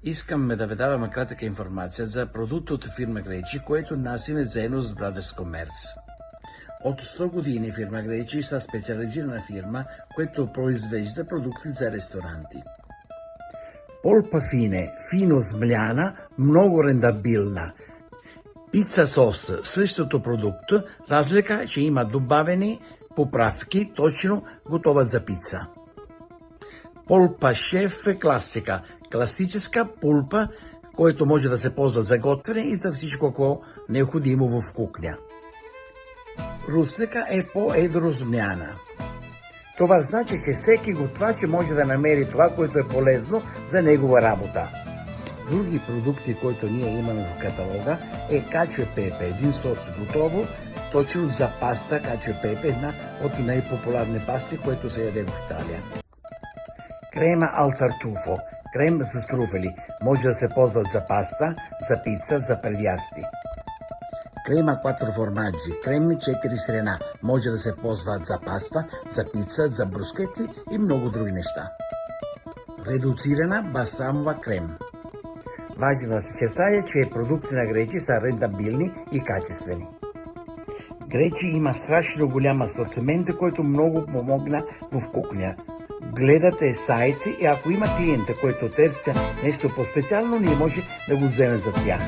Искаме да ви даваме кратка информация за продукт от фирма Гречи, който носиме заедно с Brothers Commerce. От 100 години фирма Гречи са специализирана фирма, която произвежда продукти за ресторанти. Полпа фине, фино змляна, много рентабилна. Пица сос, същото продукт, разлика е, че има добавени поправки, точно готова за пица. Полпа шеф е класика, класическа пулпа, който може да се ползва за готвене и за всичко, какво необходимо в кухня. Русника е по-едрозмяна. Това значи, че всеки готвач може да намери това, което е полезно за негова работа. Други продукти, които ние имаме в каталога, е качо пепе, един сос готово, точно за паста качо пепе, една от най-популярни пасти, които се яде в Италия. Крема ал тартуфо, крем с труфели, може да се ползват за паста, за пица, за превясти. Крема 4 формаджи, кремни 4 срена, може да се ползват за паста, за пица, за брускети и много други неща. Редуцирана балсамова крем. Важно да се чертая, че продукти на Гречи са рентабилни и качествени. Гречи има страшно голям асортимент, който много помогна в кухня. Гледате сайт и ако има клиента, който търси нещо по-специално, ние може да го вземе за тях.